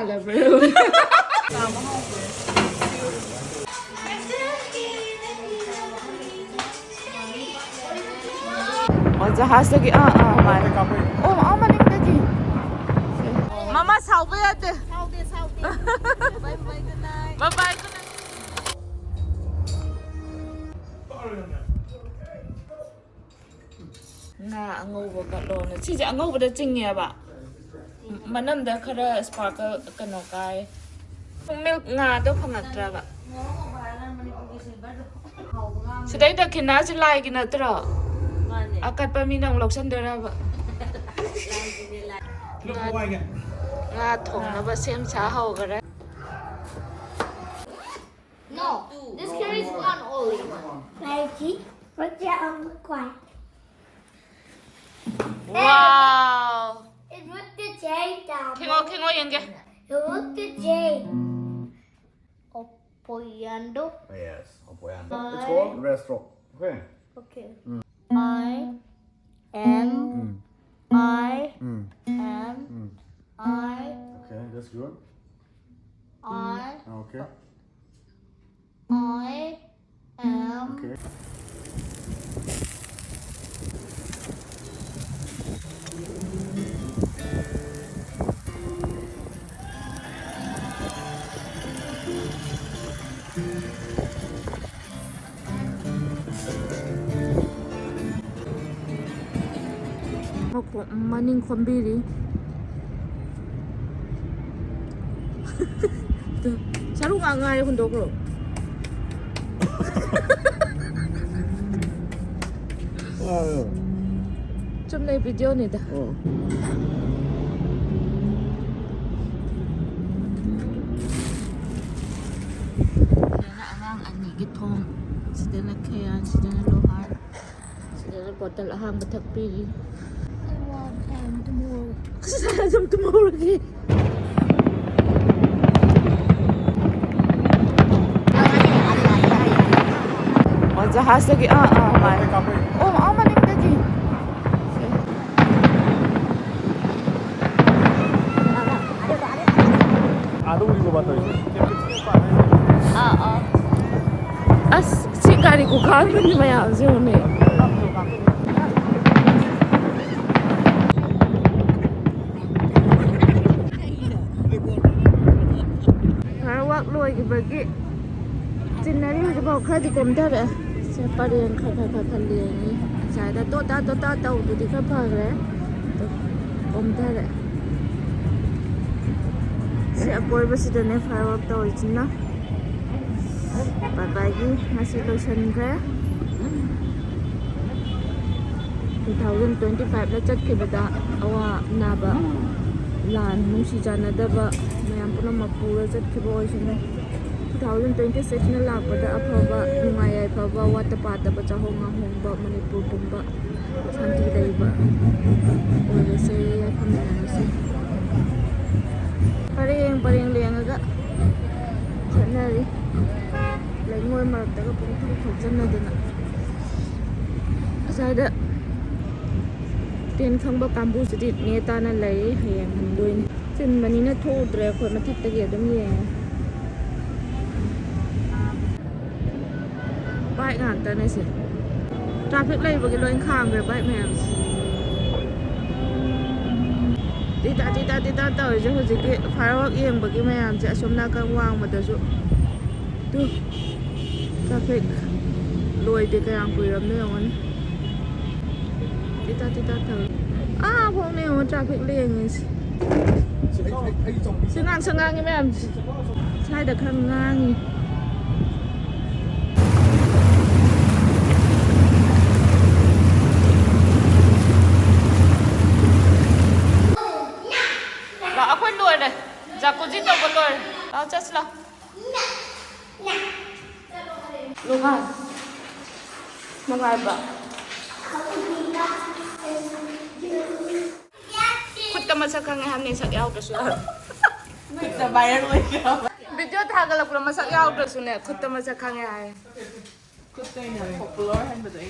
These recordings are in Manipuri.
là bự. Ôi giờ hát sẽ mà mà đi cái gì mama sau bây giờ sau bye bye good night bye bye good night na ngô vào cả lon này chỉ ngô vào đây chinh nhẹ bà mà nằm đây khá sparkle cái nó cái milk ngà đâu không ngặt ra bà sẽ đấy đã khi nào sẽ lại cái nào đó akat pa minang loksan dara ba nga thong na ba sem cha ho gara No, this carries one only. Mikey, put your arm quiet. wow It with the J down. kingo yang ge It with the J. Apoyando. Yes, apoyando. It's called restaurant. Okay. Okay. I am. I am. I. Okay, that's good. I. Okay. I am. Okay. maning khombiri saru nga nga yung dokro 좀 내 비디오니다 Kaya anang ani gitong sida na kaya sida na lohar sida na bottle ahang batak pili I want them tomorrow. Sana jam tomorrow lagi oh jahaz lagi man oh man lagi आलू को बताओ as si gari ko kami ni maya zone Harawak loi ki bagi Tinari ho jabau khadi kom dare se parian kha lian ni sai da to ta tau tu di kha phagre to kom dare se apoi ba sida ne firework to ichna babagi masih lotion gre 2025 la Chatkhibda awa naba lan Nungsinadaba mayam puna mapura Chatkhiba oisine 2026 na lakpada afaba nungayay phaba watapata ba chahonga hongba Manipur pumba shanti daiba oise ya khamena se pareng lengaga chanari lengoi marakta ga pungthuk khojana dana asaida ten khangba kambu sidi neta na lai hayang handoin chin manina thodre khoi mathak gi adum yeng bike ngak ta ne se traffic lai ba gi loin khang re bike ma'am tita tau je hoji ki firework yeng ba gi ma'am je asomna kan wang ma da su tu traffic loi de kayang puiram ne on tita tau phong ne on traffic leng is sengang ni ma'am sai da khang ngang ni Jacuzzi to bolor. Tao chas la. Lungan. Mangai ba? Kut ta masak ang hamni sak yaw da su. Kut ta bayar loy ka. Video thagal pura masak yaw da su ne. Kut ta masak ang ay. Kut ta ina popular han ba dai.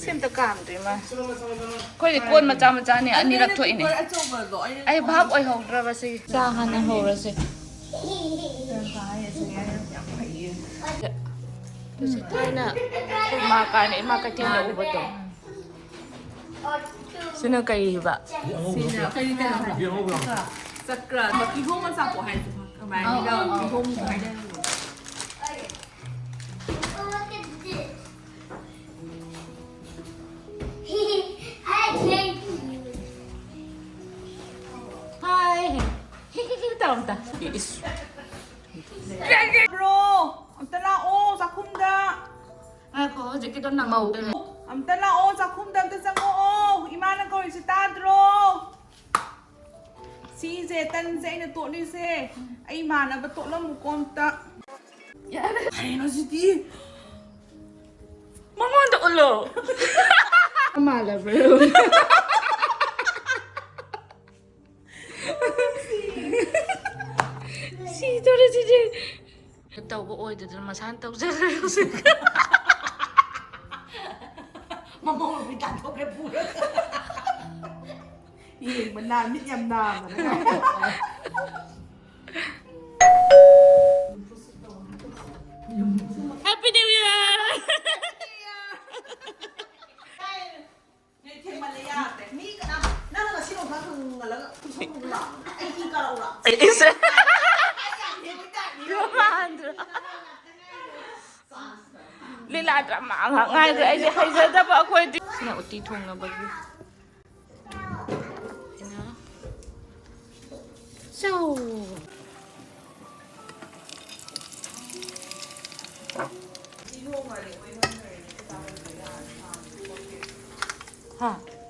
ꯁꯦꯝꯇ ꯀꯥꯝꯗꯣꯏ ꯃꯥ ꯑꯩꯈꯣꯏꯗꯤ ꯀꯣꯟ ꯃꯆꯥ ꯃꯆꯥꯅꯦ ꯑꯅꯤꯔꯛ ꯊꯣꯛꯏꯅꯦ ꯑꯩ ꯚꯥꯞ ꯑꯣꯏꯍꯧꯗ꯭ꯔꯕ ꯁꯤ ꯆꯥ ꯍꯥꯟꯅ ꯍꯧꯔꯁꯦ ꯊꯥꯏꯅ ꯏꯃꯥ ꯀꯥꯔꯅꯦ ꯏꯃꯥ ꯀꯩꯊꯦꯜꯗ ꯎꯕꯗꯣ ꯁꯤꯅ ꯀꯩꯕ ꯁꯤꯅ ꯀꯔꯤ ꯆꯀ꯭ꯔ ꯀꯤꯍꯣꯝ ꯑꯆꯥꯄꯣꯠ ꯍꯥꯏꯁꯦ ꯀꯃꯥꯏꯅ ꯀꯤꯍꯣꯝ ꯍꯥꯏꯅꯔꯤꯅꯣ ꯇꯧꯔꯝꯇ ꯕ꯭ꯔꯣ ꯑꯝꯇ ꯂꯥꯛꯑꯣ ꯆꯥꯛꯈꯨꯝꯗ ꯉꯥꯏꯈꯣ ꯍꯧꯖꯤꯛꯀꯤꯗꯣ ꯅꯪꯍꯧꯗ꯭ꯔꯦ ꯑꯝꯇ ꯂꯥꯛꯑꯣ ꯆꯥꯛꯈꯨꯝꯗ ꯑꯝꯇ ꯆꯪꯉꯛꯑꯣ ꯏꯃꯥꯅ ꯀꯧꯔꯤꯁꯦ ꯇꯥꯗ꯭ꯔꯣ ꯁꯤꯁꯦ ꯇꯟꯁꯦ ꯑꯩꯅ ꯇꯣꯠꯂꯤꯁꯦ ꯑꯩ ꯏꯃꯥꯟꯅꯕ ꯇꯣꯠꯂꯝꯃꯨꯀꯣ ꯑꯝꯇ ꯀꯩꯅꯣ ꯁꯤꯗꯤ ꯃꯉꯣꯟꯗ ꯎꯠꯂꯣ ꯃꯥꯜꯂꯕ꯭ꯔꯣ ꯁꯤꯗꯣꯔꯦ ꯁꯤꯗꯤ ꯇꯧꯕ ꯑꯣꯏꯗꯗꯅ ꯃꯁꯥꯅ ꯇꯧꯖꯈ꯭ꯔꯦ ꯍꯧꯖꯤꯛ ꯃꯃꯧ ꯅꯨꯄꯤ ꯇꯥꯟꯊꯣꯛꯈ꯭ꯔꯦ ꯄꯨꯔꯒ ꯌꯦꯡꯕ ꯅꯥꯟ ꯃꯤꯠ ꯌꯥꯝ ꯅꯥꯗꯅ Happy New Year! ꯊꯦꯡꯃꯜꯂꯦ ꯌꯥꯗ꯭ꯔꯦ ꯃꯤ ꯀꯅꯥ ꯅꯪꯅ ꯉꯁꯤ ꯅꯣꯡꯃ ꯈꯪꯍꯜꯂꯒ ꯊꯣꯛꯂꯛꯑꯣ ꯑꯩ ꯏ ꯀꯥꯔꯛꯎꯔ ꯂꯤꯂꯥ ꯗ꯭ꯔꯃꯥ ꯉꯥꯛ ꯉꯥꯏꯈ꯭ꯔꯦ ꯑꯩꯗꯤ ꯍꯩꯖꯗꯕ ꯑꯩꯈꯣꯏꯗꯤ ꯁꯤꯅ ꯎꯇꯤ ꯊꯣꯡꯅꯕꯒꯤ ꯆꯧ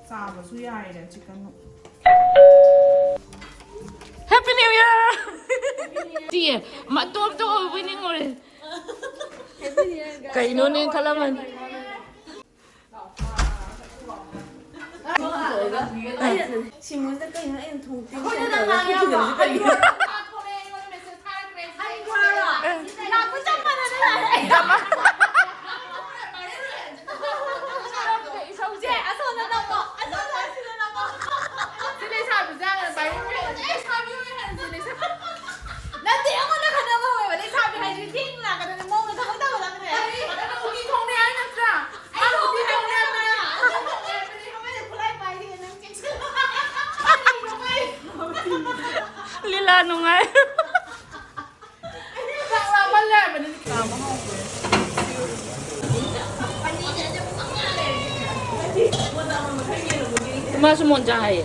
ꯆꯥꯕꯁꯨ ꯌꯥꯏꯔꯦ ꯆꯤꯛꯀꯟ Happy New Year! ꯇꯤꯌꯦ ꯃꯇꯣꯝꯇ ꯑꯣꯏꯕꯣꯏ ꯅꯤꯡꯉꯨꯔꯦ ꯀꯩꯅꯣꯅꯦ ꯈꯜꯂꯝꯃꯅꯤ 시몬데 그냥 애 통띠 Lila nungay. Masuk monja hai.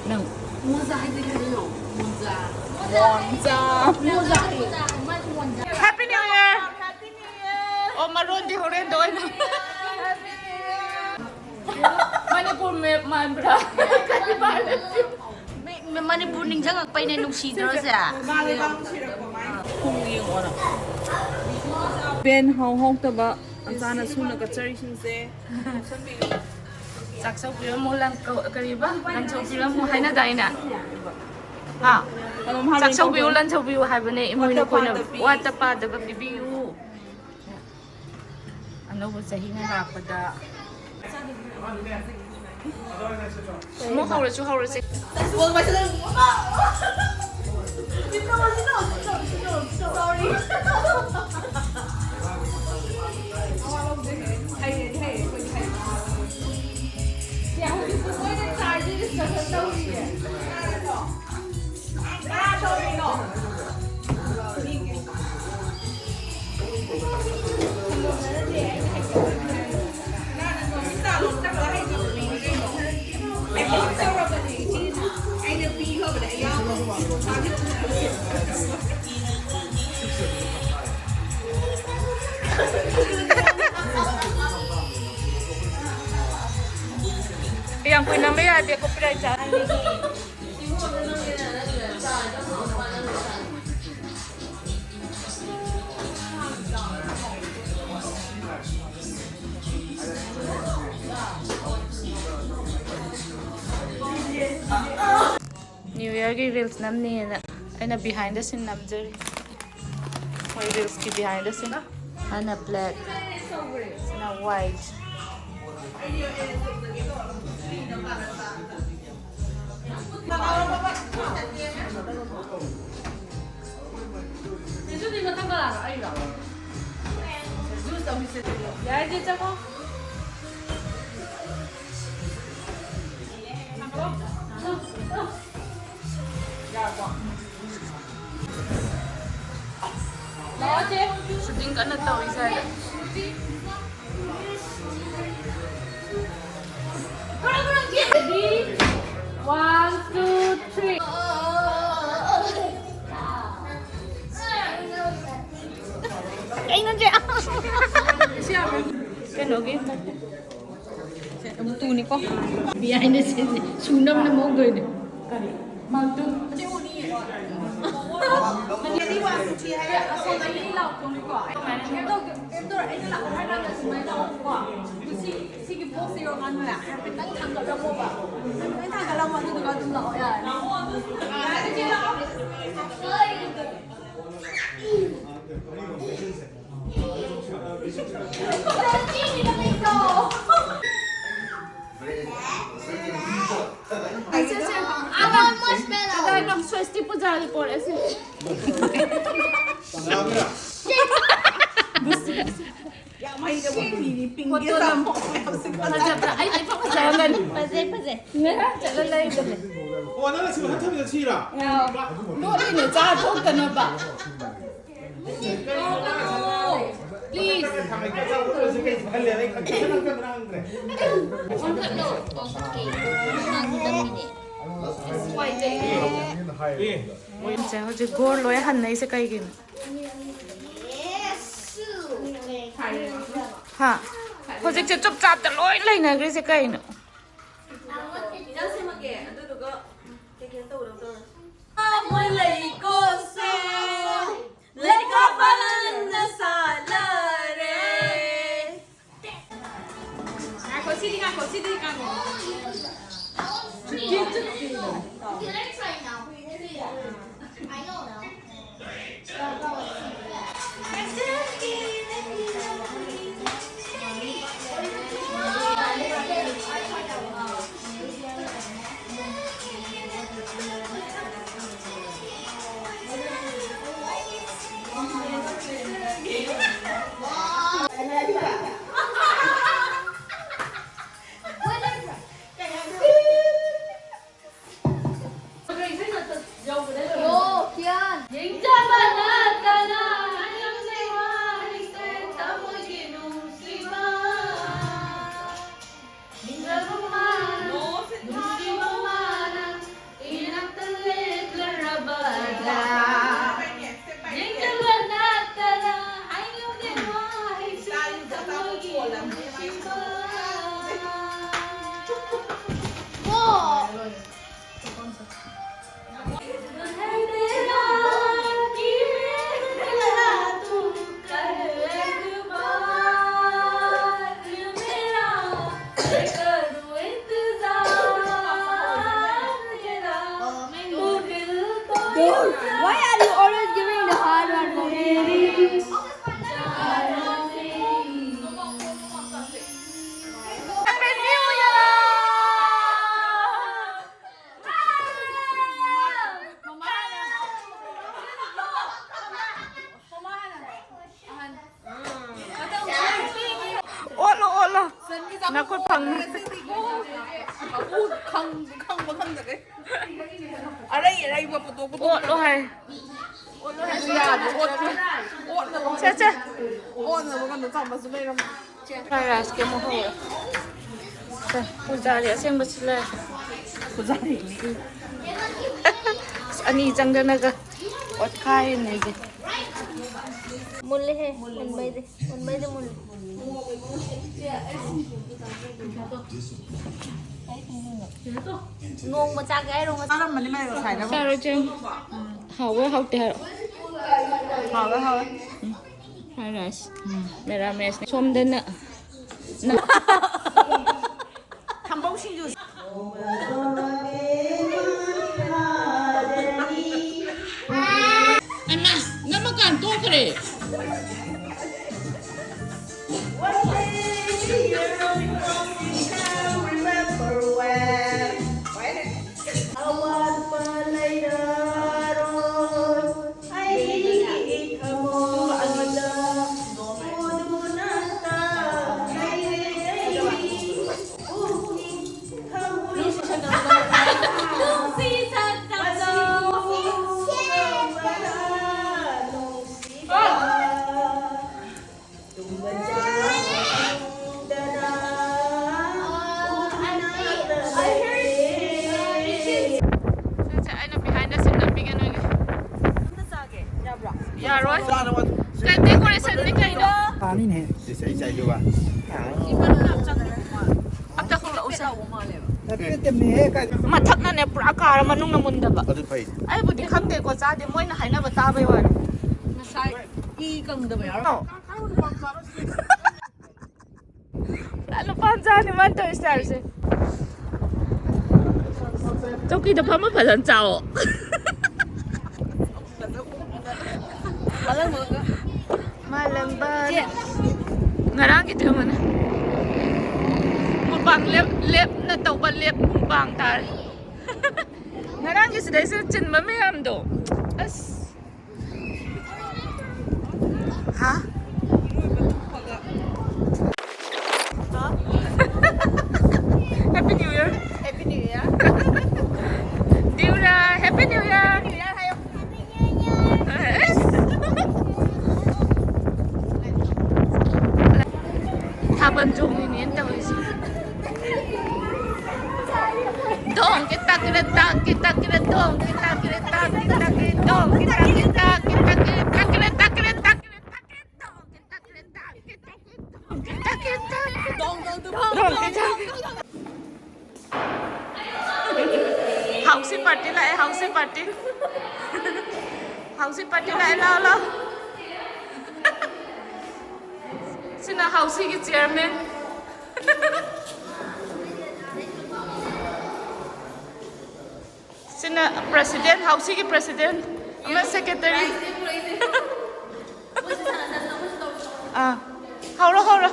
Nang. 모자 해드리요 모자 Happy New Year. Oh maroon di horen doon. Manipur me manbra. Manipur ninjangakpay na Nungsinadaba siya. Band ꯍꯧꯍꯧꯗꯕ ꯑꯆꯥꯅ ꯁꯨꯅꯒ ꯆꯔꯤꯁꯤꯡꯁꯦ Saksaw mo lang kariba. Lansaw mo hay na dahil na. Ha? Saksaw lan saw hay ba na imoy ko na wata pa daga bibiyu. Ano ba sa hinga pa da? Mo hawra si. Sorry. Yang pinamaya dia copyright sa New Year ki reels namni na ay na behind the scene namjari. May reels ki behind the scene. Ana black. Now white. Shooting ka na tao isa. Ready? 1, 2, 3. Kain na dyan. Kanogi? Tuni ko. Behind the scenes. Sunam na mo good. Magto. Ang swasti po dali po kasi. Foto lang po. Ay, papasalan. Pase. Nga, talalay dali. 와, 나가 지금 한참이 더 치라. 노리는 짜고 가나 봐. Please. Giờ họ chỉ cố lối hẳn này sẽ cây kìm. Hả? Họ chỉ chụp chạp cho lối lấy này cái sẽ cây nữa. Mới lấy cô xe lấy cô phân ra xa lời Ngồi xí đi, Can I try now? I know now. Why are you always giving the hard one for me? Ola. Nakot pang. Aray ba puto. Ola hai. Cha. Paras ke mo ho. Pujari aseng basila. Pujari. Ani jangda naga. Ot khai nei ge. मुल्ले है मुंबई दे मुल्ले ngon mà cha gái luôn mà 사람 많이 많이 잘 나가. Sao rồi Trinh? Hậu với hậu tè. thôi. Hai rice. Merames. Xôm đến nữa. 한봉신 주. Anna, ngắm mà cản tôi kìa. Yaroy. Kay decoration ni kayo. 아니네. Abda kong lausa. 그 때문에 해. Mathak na ne pura kara manung namun daba. 어디 파이? Ay budi kham de ko cha de moi na haina ba ta bai wan. Ano pa cha ni man to star se. Toki da phama phalan chao. Malang ba? Ngarang gitu mana? Mubang lep na tau ba lep mubang tar. Ngarang gitu dai sir chin ma mayam do. As. Ha? Happy New Year. Happy New Year. Diura, Happy New Year. Habang juminin daw isi. Dong kita dong kita dong Housing party lại housing party lại lo xin là housing cái chairman xin là president housing cái president ông secretary à hầu rồi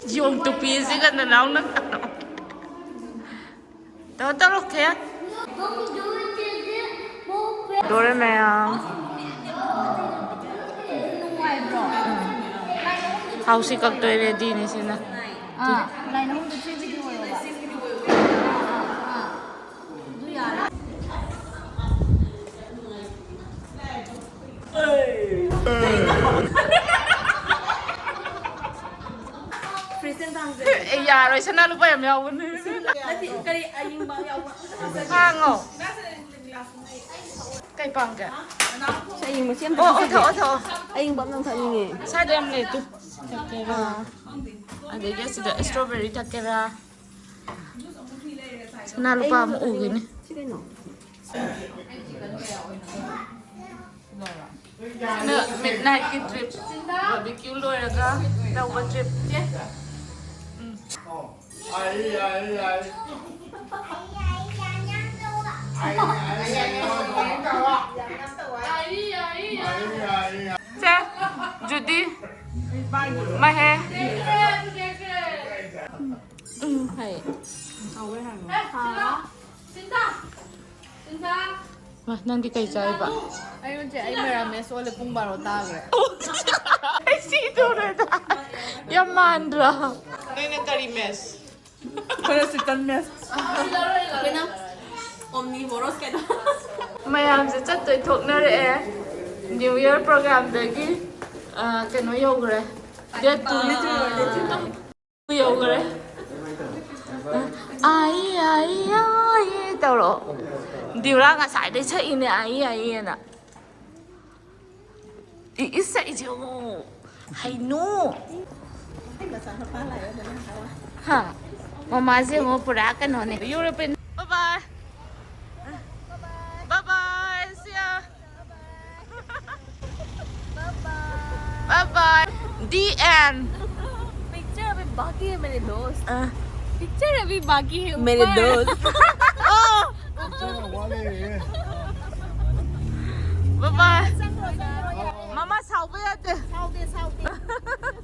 dùng tụ bì gì gần là nấu nước đó tao lúc thế Doraemon House các tôi ready này xin nào Này nó không được chơi video rồi ạ. Ê già rồi sao nó lúc bây giờ mèo vẫn hàng ngộ cây bằng kìa Anh mà xem ô thở anh bấm đang thận nhỉ. sao đem này tu takera ada dia sudah strawberry takera sana lupa mau gini Nè, midnight cái trip barbecue rồi ra đâu có trip chứ Che, Judy, Mahe. Hay. Wah, nanti kayak saya pak. Ayun siya, ay merames wala pong barota gre. Ay, sino na ta? Yamandra. Ngayon ang karimes. Pero si Tanmes. Omnivorous ka na. Mayam sa chat tôi thuộc nơi đấy. New Year program đấy cái nó yêu rồi. Dia tu yêu rồi. Ai tao rồi. Điều ra ngã sải đấy chơi này ai nè. Ít sải chứ. Hay no. Ha. Mama sih mau perakan hone. European. Bye bye. Bye bye. See ya. Bye bye. The end. Picture अभी बाकी है मेरे दोस्त. Picture अभी बाकी है मेरे दोस्त. Bye bye. Mama sao bây giờ? Sau đi.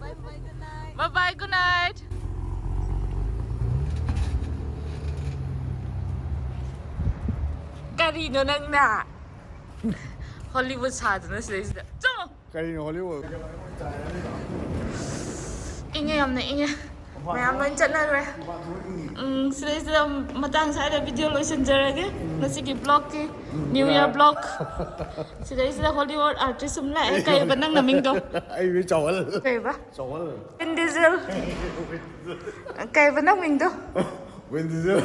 Bye bye good night. Bye bye good night. Gari no nang na. Hollywood sa na sila. Chong. Gari no Hollywood. Inge yam na inge. ꯃꯌꯥꯝ ꯂꯣꯏ ꯆꯠꯅꯈ꯭ꯔꯦ ꯁꯤꯗꯩꯁꯤꯗ ꯃꯇꯥꯡ ꯁ꯭ꯋꯥꯏꯗ ꯚꯤꯗꯤꯑꯣ ꯂꯣꯏꯁꯤꯟꯖꯔꯒꯦ ꯉꯁꯤꯒꯤ ꯕ꯭ꯂꯣꯛꯀꯤ ꯅ꯭ꯌꯨ ꯏꯌꯔ ꯕ꯭ꯂꯣꯛ ꯁꯤꯗꯩꯁꯤꯗ ꯍꯣꯂꯤꯋꯨꯗ ꯑꯥꯔꯇꯤꯁ ꯁꯨꯝ ꯂꯥꯛꯑꯦ ꯀꯩꯕ ꯅꯪ ꯅꯃꯤꯡꯗꯣ ꯑꯩ ꯆꯥꯎꯍꯜ ꯀꯩꯕ ꯆꯥꯎꯍꯜ ꯋꯤꯟ ꯗꯤꯖꯦꯜ ꯀꯩꯕ ꯅꯪ ꯃꯤꯡꯗꯣ ꯋꯤꯟ ꯗꯤꯖꯦꯜ